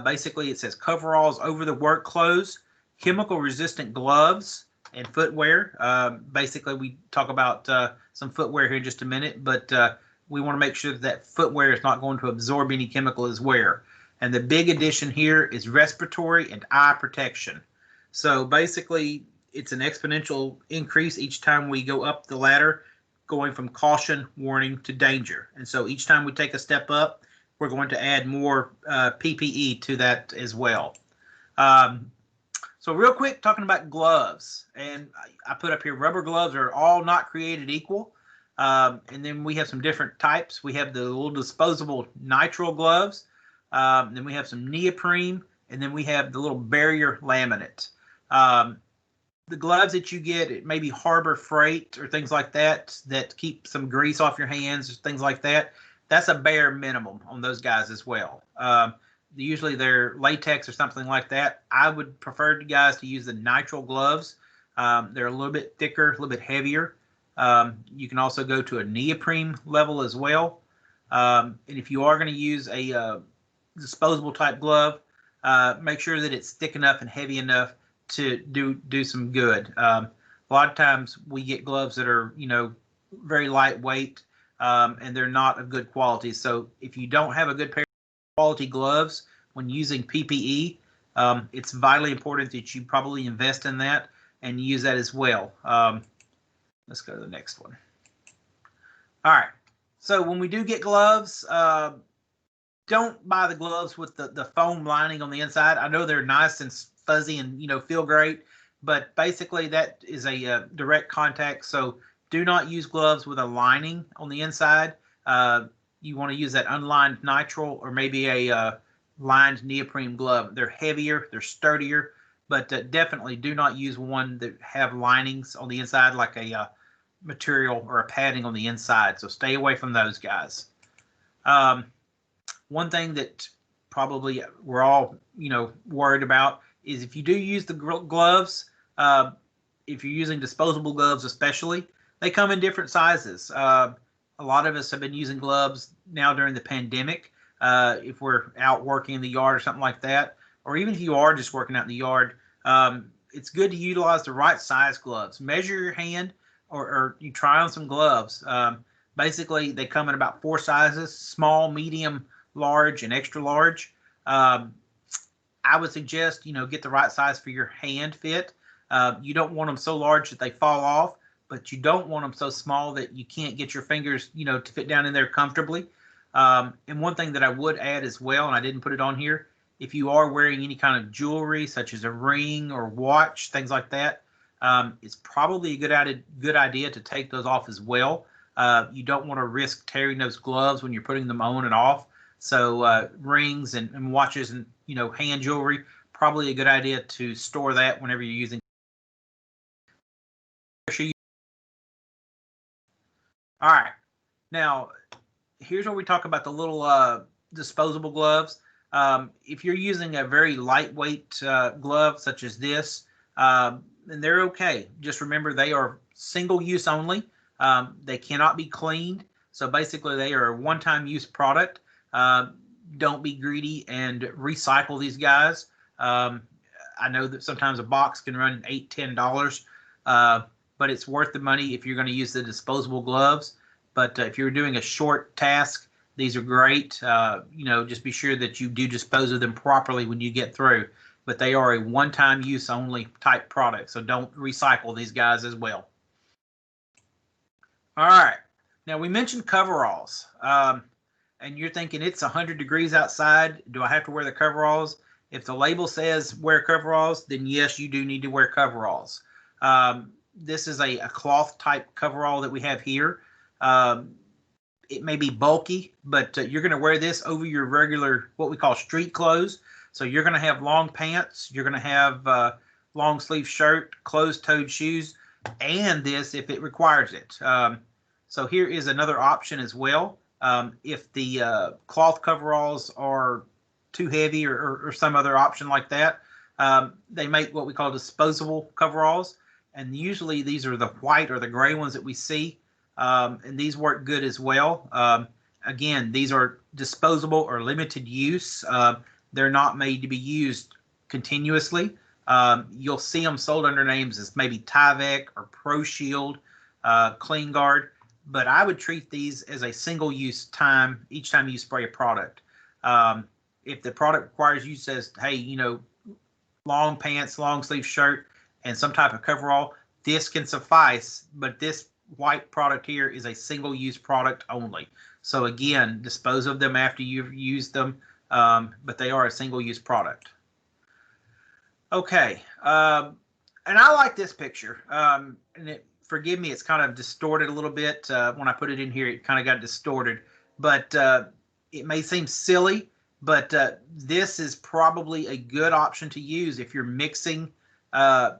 basically it says coveralls over the work clothes, chemical resistant gloves, and footwear. Basically, we talk about some footwear here in just a minute, but we want to make sure that footwear is not going to absorb any chemical as well. And the big addition here is respiratory and eye protection. So basically, it's an exponential increase each time we go up the ladder, going from caution, warning to danger. And so each time we take a step up, we're going to add more PPE to that as well. So real quick, talking about gloves, and I put up here, rubber gloves are all not created equal. And then we have some different types. We have the little disposable nitrile gloves. Then we have some neoprene, and then we have the little barrier laminate. The gloves that you get, it may be Harbor Freight or things like that, that keep some grease off your hands, things like that. That's a bare minimum on those guys as well. Usually they're latex or something like that. I would prefer you guys to use the nitrile gloves. They're a little bit thicker, a little bit heavier. You can also go to a neoprene level as well. And if you are going to use a disposable type glove, make sure that it's thick enough and heavy enough to do some good. A lot of times we get gloves that are, very lightweight, and they're not of good quality. So if you don't have a good pair of quality gloves when using PPE, it's vitally important that you probably invest in that and use that as well. Let's go to the next one. All right. So when we do get gloves, don't buy the gloves with the foam lining on the inside. I know they're nice and fuzzy and feel great, but basically that is a direct contact. So do not use gloves with a lining on the inside. You want to use that unlined nitrile or maybe a lined neoprene glove. They're heavier, they're sturdier, but definitely do not use one that have linings on the inside like a material or a padding on the inside. So stay away from those guys. One thing that probably we're all worried about is if you do use the gloves, if you're using disposable gloves especially, they come in different sizes. A lot of us have been using gloves now during the pandemic. If we're out working in the yard or something like that, or even if you are just working out in the yard, it's good to utilize the right size gloves. Measure your hand, or you try on some gloves. Basically, they come in about 4 sizes: small, medium, large, and extra large. I would suggest, get the right size for your hand fit. You don't want them so large that they fall off, but you don't want them so small that you can't get your fingers, to fit down in there comfortably. And one thing that I would add as well, and I didn't put it on here, if you are wearing any kind of jewelry, such as a ring or watch, things like that, it's probably a good idea to take those off as well. You don't want to risk tearing those gloves when you're putting them on and off. So rings and watches and hand jewelry, probably a good idea to store that whenever you're using. All right, now here's where we talk about the little disposable gloves. If you're using a very lightweight glove such as this, then they're okay. Just remember, they are single use only. They cannot be cleaned. So basically, they are a one-time use product. Don't be greedy and recycle these guys. I know that sometimes a box can run $8, $10, but it's worth the money if you're going to use the disposable gloves. But if you're doing a short task, these are great. Just be sure that you do dispose of them properly when you get through. But they are a one-time use only type product, so don't recycle these guys as well. All right. Now, we mentioned coveralls. And you're thinking it's 100 degrees outside. Do I have to wear the coveralls? If the label says wear coveralls, then yes, you do need to wear coveralls. This is a cloth type coverall that we have here. It may be bulky, but you're going to wear this over your regular, what we call street clothes. So you're going to have long pants, you're going to have long sleeve shirt, closed-toed shoes, and this if it requires it. So here is another option as well. If the cloth coveralls are too heavy or some other option like that, they make what we call disposable coveralls. And usually these are the white or the gray ones that we see. And these work good as well. Again, these are disposable or limited use. They're not made to be used continuously. You'll see them sold under names as maybe Tyvek or Pro Shield, Clean Guard. But I would treat these as a single-use time each time you spray a product. If the product requires you, says, hey, long pants, long sleeve shirt, and some type of coverall, this can suffice. But this white product here is a single-use product only. So again, dispose of them after you've used them, but they are a single-use product. Okay, and I like this picture. And forgive me, it's kind of distorted a little bit. When I put it in here, it kind of got distorted. But it may seem silly, but this is probably a good option to use if you're mixing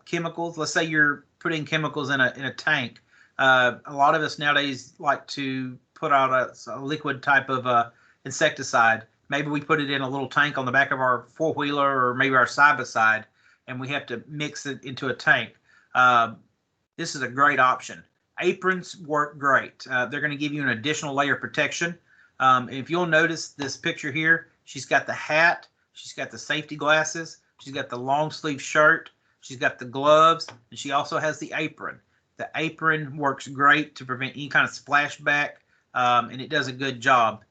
chemicals. Let's say you're putting chemicals in a tank. A lot of us nowadays like to put out a liquid type of insecticide. Maybe we put it in a little tank on the back of our four-wheeler or maybe our side-by-side, and we have to mix it into a tank. This is a great option. Aprons work great. They're going to give you an additional layer of protection. If you'll notice this picture here, she's got the hat, she's got the safety glasses, she's got the long sleeve shirt, she's got the gloves, and she also has the apron. The apron works great to prevent any kind of splashback, and it does a good job.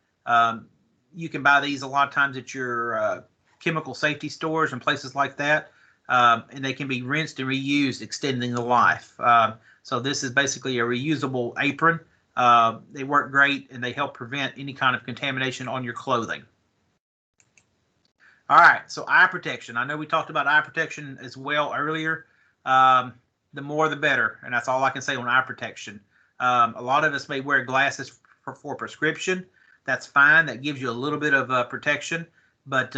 You can buy these a lot of times at your chemical safety stores and places like that. And they can be rinsed and reused, extending the life. So this is basically a reusable apron. They work great, and they help prevent any kind of contamination on your clothing. All right, so eye protection. I know we talked about eye protection as well earlier. The more the better, and that's all I can say on eye protection. A lot of us may wear glasses for prescription. That's fine. That gives you a little bit of protection. But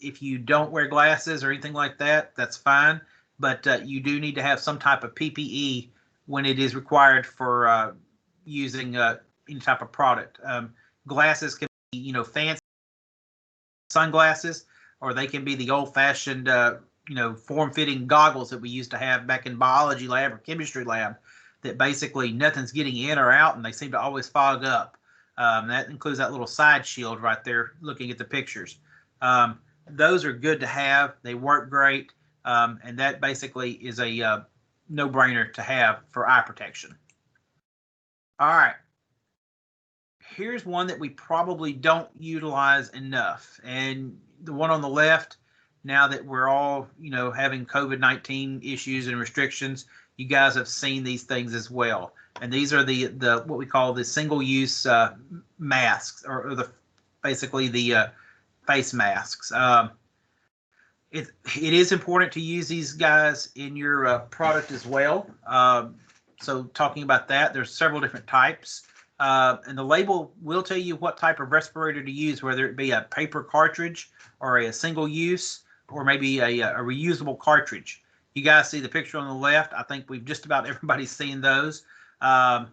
if you don't wear glasses or anything like that, that's fine. But you do need to have some type of PPE when it is required for using any type of product. Glasses can be, fancy sunglasses, or they can be the old-fashioned, form-fitting goggles that we used to have back in biology lab or chemistry lab, that basically nothing's getting in or out, and they seem to always fog up. That includes that little side shield right there, looking at the pictures. Those are good to have. They work great. And that basically is a no-brainer to have for eye protection. All right. Here's one that we probably don't utilize enough. And the one on the left, now that we're all, having COVID-19 issues and restrictions, you guys have seen these things as well. And these are the what we call the single-use masks, or basically the face masks. It is important to use these guys in your product as well. So talking about that, there's several different types. And the label will tell you what type of respirator to use, whether it be a paper cartridge or a single use, or maybe a reusable cartridge. You guys see the picture on the left. I think we've just about everybody's seen those. The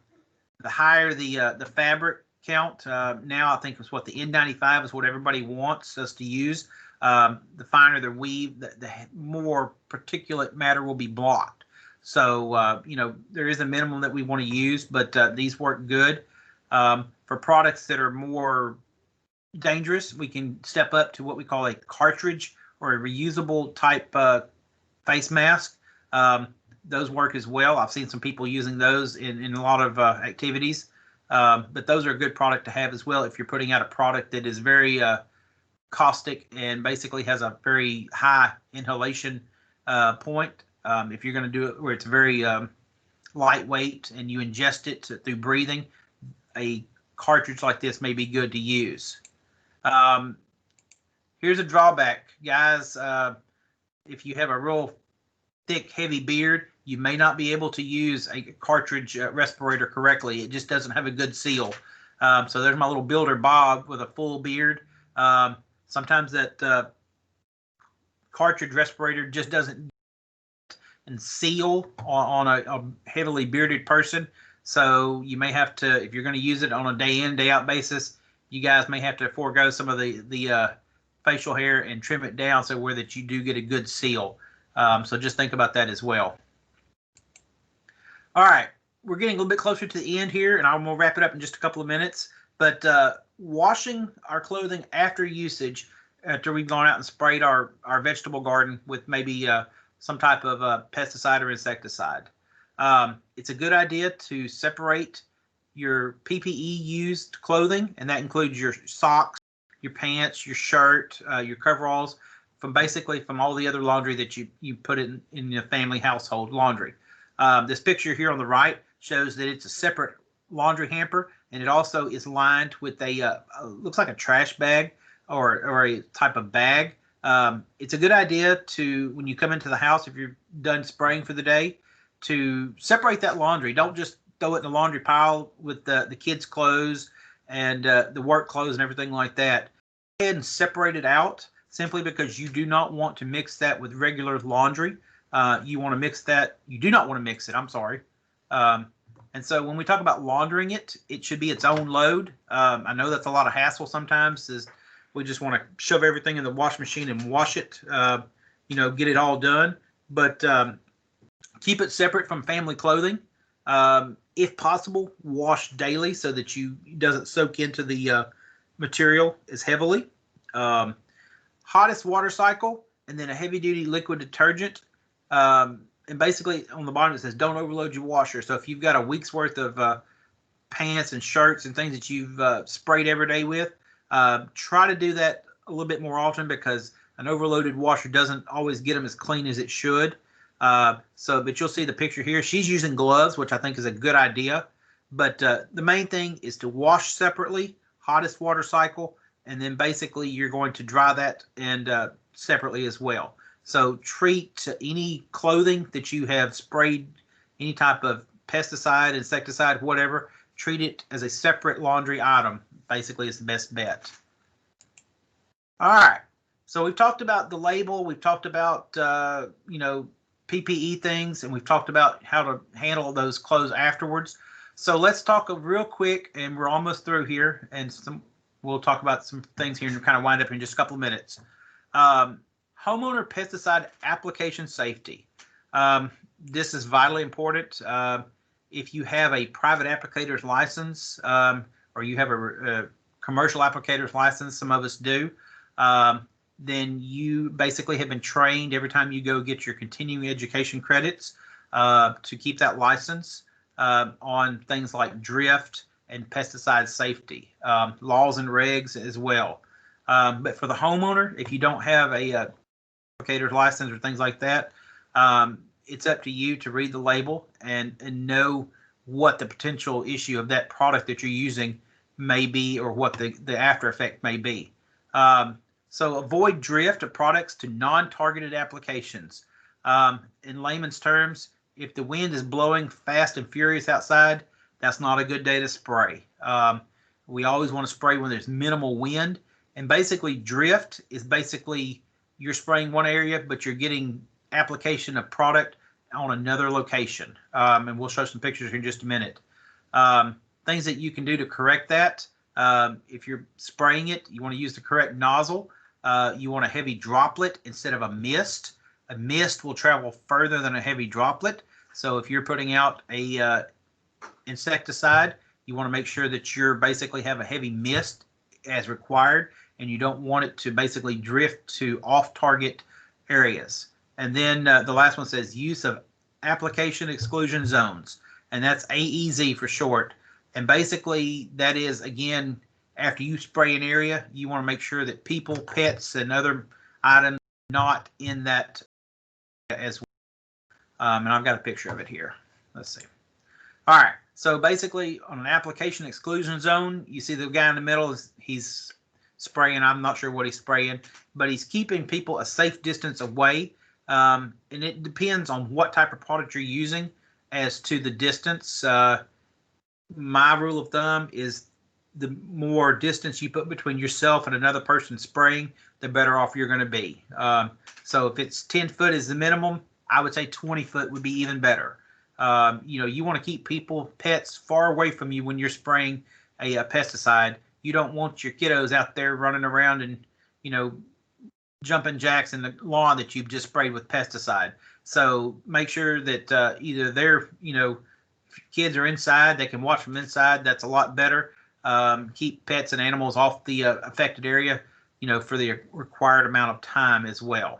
higher the fabric count, now I think it's what the N95 is what everybody wants us to use. The finer the weave, the more particulate matter will be blocked. So, there is a minimum that we want to use, but these work good. For products that are more dangerous, we can step up to what we call a cartridge or a reusable type face mask. Those work as well. I've seen some people using those in a lot of activities, but those are a good product to have as well if you're putting out a product that is very caustic and basically has a very high inhalation point. If you're going to do it where it's very lightweight and you ingest it through breathing, a cartridge like this may be good to use. Here's a drawback, guys. If you have a real thick, heavy beard, you may not be able to use a cartridge respirator correctly. It just doesn't have a good seal. So there's my little builder Bob with a full beard. Sometimes that cartridge respirator just doesn't and seal on a heavily bearded person. So you may have to, if you're going to use it on a day in, day out basis, you guys may have to forego some of the facial hair and trim it down so where that you do get a good seal. So just think about that as well. All right, we're getting a little bit closer to the end here, and I'm going to wrap it up in just a couple of minutes. But washing our clothing after usage, after we've gone out and sprayed our vegetable garden with maybe some type of pesticide or insecticide. It's a good idea to separate your PPE used clothing, and that includes your socks, your pants, your shirt, your coveralls, from all the other laundry that you put in your family household laundry. This picture here on the right shows that it's a separate laundry hamper, and it also is lined with a looks like a trash bag or a type of bag. It's a good idea to, when you come into the house, if you're done spraying for the day, to separate that laundry. Don't just throw it in the laundry pile with the kids' clothes and the work clothes and everything like that. Go ahead and separate it out, simply because you do not want to mix that with regular laundry. You want to mix that. You do not want to mix it. I'm sorry. And so when we talk about laundering it, it should be its own load. I know that's a lot of hassle sometimes. We just want to shove everything in the wash machine and wash it, get it all done. But keep it separate from family clothing. If possible, wash daily so that it doesn't soak into the material as heavily. Hottest water cycle, and then a heavy-duty liquid detergent. And basically on the bottom it says don't overload your washer. So if you've got a week's worth of pants and shirts and things that you've sprayed every day with, try to do that a little bit more often, because an overloaded washer doesn't always get them as clean as it should. But you'll see the picture here. She's using gloves, which I think is a good idea. But the main thing is to wash separately, hottest water cycle, and then basically you're going to dry that and separately as well. So treat any clothing that you have sprayed, any type of pesticide, insecticide, whatever, treat it as a separate laundry item. Basically, is the best bet. All right. So we've talked about the label. We've talked about, PPE things, and we've talked about how to handle those clothes afterwards. So let's talk real quick, and we're almost through here, and we'll talk about some things here and kind of wind up in just a couple of minutes. Homeowner pesticide application safety. This is vitally important. If you have a private applicator's license, or you have a commercial applicator's license, some of us do, then you basically have been trained every time you go get your continuing education credits to keep that license on things like drift and pesticide safety, laws and regs as well. But for the homeowner, if you don't have a applicator's license or things like that, it's up to you to read the label and know what the potential issue of that product that you're using may be, or what the after effect may be. So avoid drift of products to non-targeted applications. In layman's terms, if the wind is blowing fast and furious outside, that's not a good day to spray. We always want to spray when there's minimal wind. And basically, drift is basically you're spraying one area, but you're getting application of product on another location. And we'll show some pictures here in just a minute. Things that you can do to correct that. If you're spraying it, you want to use the correct nozzle. You want a heavy droplet instead of a mist. A mist will travel further than a heavy droplet. So if you're putting out a insecticide, you want to make sure that you're basically have a heavy mist as required, and you don't want it to basically drift to off-target areas. And then the last one says use of application exclusion zones, and that's AEZ for short. And basically that is, again, after you spray an area, you want to make sure that people, pets, and other items are not in that as well. And I've got a picture of it here. Let's see. All right. So basically on an application exclusion zone, you see the guy in the middle, he's spraying. I'm not sure what he's spraying, but he's keeping people a safe distance away. And it depends on what type of product you're using as to the distance. My rule of thumb is the more distance you put between yourself and another person spraying, the better off you're going to be. So if it's 10 foot is the minimum, I would say 20 foot would be even better. You want to keep people, pets, far away from you when you're spraying a pesticide. You don't want your kiddos out there running around and, jumping jacks in the lawn that you've just sprayed with pesticide. So make sure that either they're, if kids are inside, they can watch from inside. That's a lot better. Keep pets and animals off the affected area, for the required amount of time as well.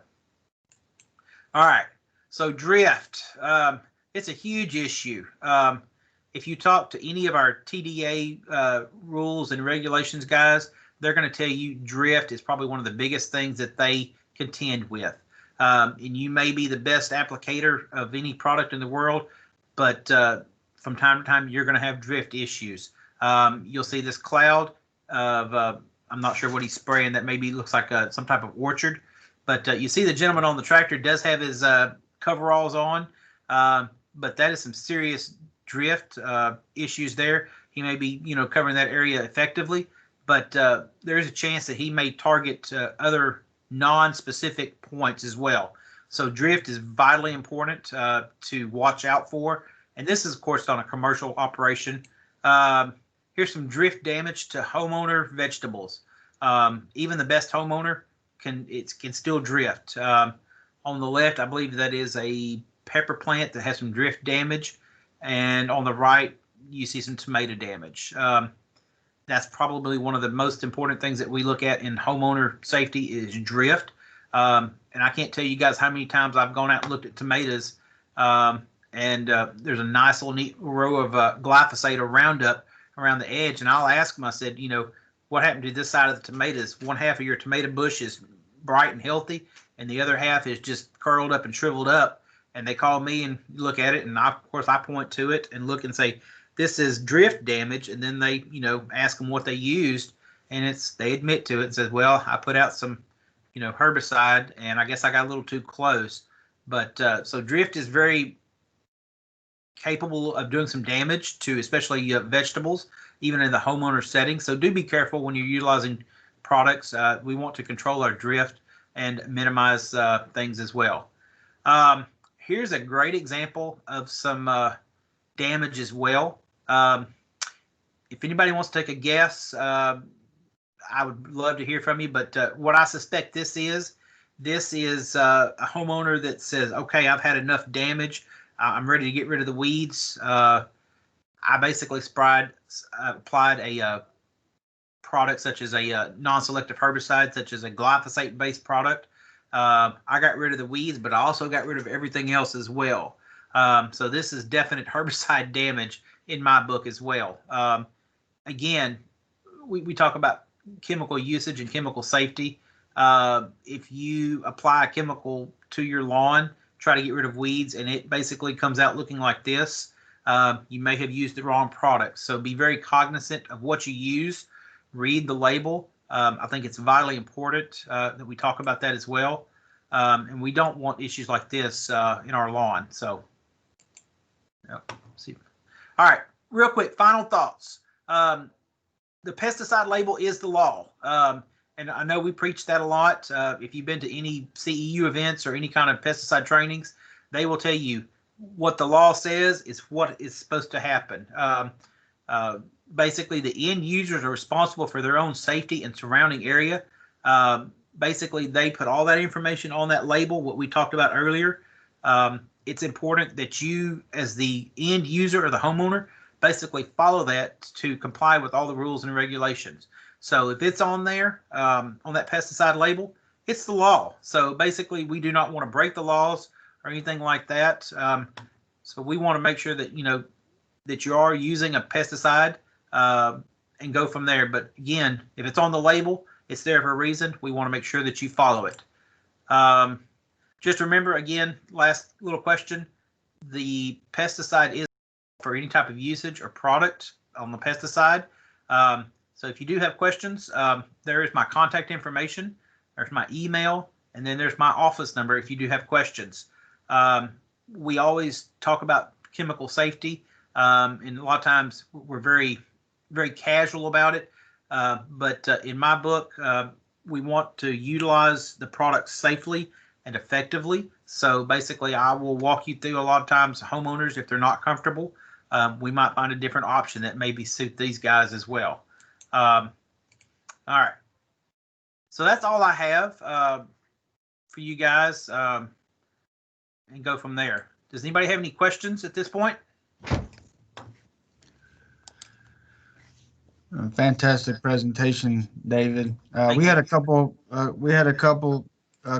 All right. So drift. It's a huge issue. If you talk to any of our TDA rules and regulations guys, they're going to tell you drift is probably one of the biggest things that they contend with. And you may be the best applicator of any product in the world, but from time to time, you're going to have drift issues. You'll see this cloud of, I'm not sure what he's spraying, that maybe looks like some type of orchard. But you see the gentleman on the tractor does have his coveralls on, but that is some serious drift issues there. He may be, covering that area effectively, but there is a chance that he may target other non-specific points as well. So drift is vitally important to watch out for. And this is, of course, on a commercial operation. Here's some drift damage to homeowner vegetables. Even the best homeowner can still drift. On the left, I believe that is a pepper plant that has some drift damage, and on the right, you see some tomato damage. That's probably one of the most important things that we look at in homeowner safety is drift. And I can't tell you guys how many times I've gone out and looked at tomatoes, and there's a nice little neat row of glyphosate or Roundup around the edge, and I'll ask them, I said, what happened to this side of the tomatoes? One half of your tomato bush is bright and healthy, and the other half is just curled up and shriveled up. And they call me and look at it, and of course I point to it and look and say, this is drift damage. And then they, ask them what they used, and they admit to it and says, well, I put out some, herbicide, and I guess I got a little too close. But so drift is very capable of doing some damage to especially vegetables, even in the homeowner setting. So do be careful when you're utilizing products. We want to control our drift and minimize things as well. Here's a great example of some damage as well. If anybody wants to take a guess, I would love to hear from you. But what I suspect this is a homeowner that says, okay, I've had enough damage. I'm ready to get rid of the weeds. I basically applied a products such as a non-selective herbicide, such as a glyphosate-based product. I got rid of the weeds, but I also got rid of everything else as well. So this is definite herbicide damage in my book as well. Again, we talk about chemical usage and chemical safety. If you apply a chemical to your lawn, try to get rid of weeds, and it basically comes out looking like this, you may have used the wrong product. So be very cognizant of what you use. Read the label. I think it's vitally important that we talk about that as well. And we don't want issues like this in our lawn. So, see. All right, real quick, final thoughts. The pesticide label is the law. And I know we preach that a lot. If you've been to any CEU events or any kind of pesticide trainings, they will tell you what the law says is what is supposed to happen. Basically, the end users are responsible for their own safety and surrounding area. Basically, they put all that information on that label, what we talked about earlier. It's important that you, as the end user or the homeowner, basically follow that to comply with all the rules and regulations. So if it's on there, on that pesticide label, it's the law. So basically, we do not want to break the laws or anything like that. So we want to make sure that, that you are using a pesticide and go from there. But again, if it's on the label, it's there for a reason. We want to make sure that you follow it. Just remember, again, last little question, the pesticide is for any type of usage or product on the pesticide. So if you do have questions, there is my contact information, there's my email, and then there's my office number if you do have questions. We always talk about chemical safety, and a lot of times we're very, very casual about it. But in my book, we want to utilize the products safely and effectively. So basically, I will walk you through a lot of times homeowners, if they're not comfortable, we might find a different option that maybe suit these guys as well. All right. So that's all I have for you guys, and go from there. Does anybody have any questions at this point? Fantastic presentation, David. Thank We you. had a couple.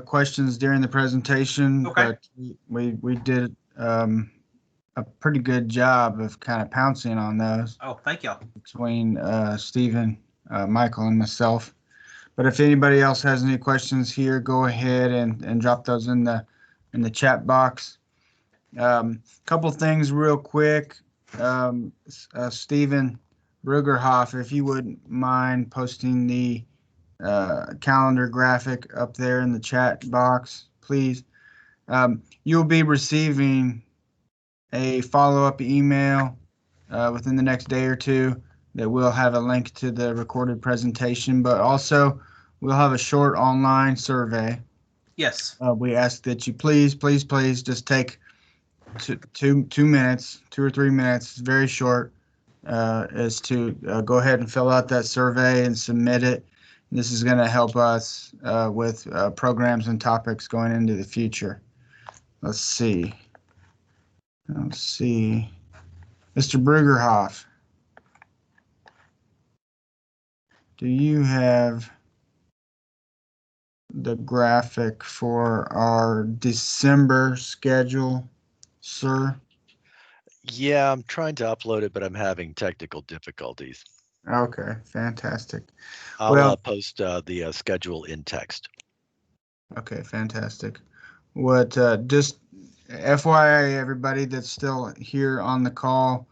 Questions during the presentation, Okay. but we did a pretty good job of kind of pouncing on those. Oh, thank you. Between Stephen, Michael, and myself. But if anybody else has any questions here, go ahead and drop those in the chat box. Couple things real quick. Stephen Rugerhoff, if you wouldn't mind posting the calendar graphic up there in the chat box, please. You'll be receiving a follow-up email within the next day or two that will have a link to the recorded presentation, but also we'll have a short online survey. Yes. We ask that you please just take two minutes, 2 or 3 minutes, it's very short, is to go ahead and fill out that survey and submit it. This is going to help us with programs and topics going into the future. Let's see. Mr. Brugerhoff, do you have the graphic for our December schedule, sir? Yeah, I'm trying to upload it, but I'm having technical difficulties. Okay, fantastic. I'll post the schedule in text. Okay, fantastic. Just FYI, everybody that's still here on the call,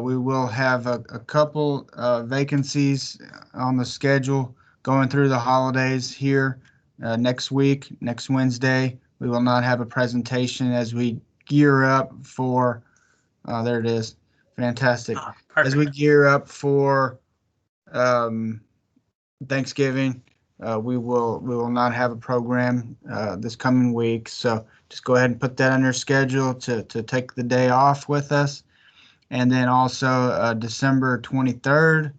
we will have a couple vacancies on the schedule going through the holidays here next week, next Wednesday. We will not have a presentation as we gear up for, there it is, fantastic. As we gear up for Thanksgiving. We will not have a program this coming week, so just go ahead and put that on your schedule to take the day off with us. And then also December 23rd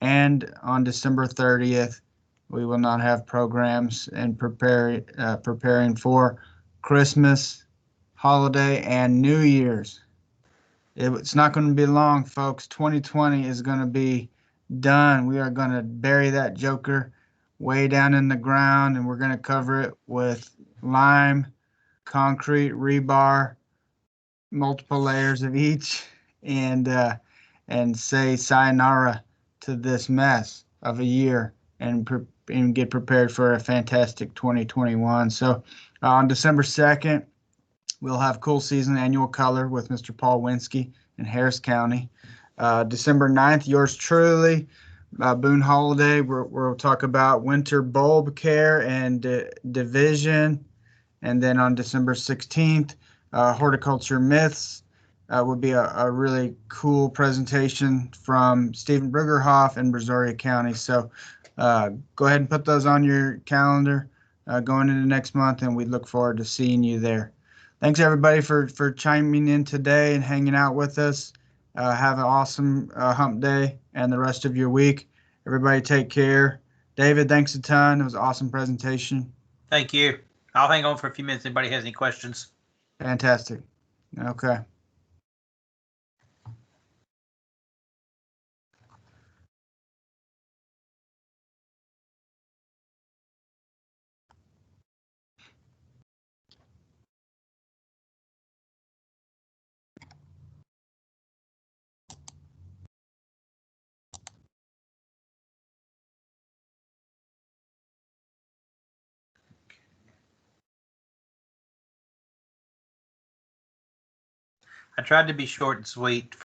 and on December 30th, we will not have programs and preparing for Christmas, holiday, and New Year's. It's not going to be long, folks. 2020 is going to be done. We are going to bury that joker way down in the ground, and we're going to cover it with lime, concrete, rebar, multiple layers of each, and say sayonara to this mess of a year, and get prepared for a fantastic 2021. So on December 2nd, we'll have Cool Season Annual Color with Mr. Paul Winsky in Harris County. December 9th, yours truly, Boone Holiday. We'll talk about winter bulb care and division. And then on December 16th, Horticulture Myths would be a really cool presentation from Stephen Brugerhoff in Brazoria County. So go ahead and put those on your calendar going into next month, and we look forward to seeing you there. Thanks, everybody, for chiming in today and hanging out with us. Have an awesome hump day and the rest of your week. Everybody take care. David, thanks a ton. It was an awesome presentation. Thank you. I'll hang on for a few minutes. Anybody has any questions? Fantastic. Okay. I tried to be short and sweet.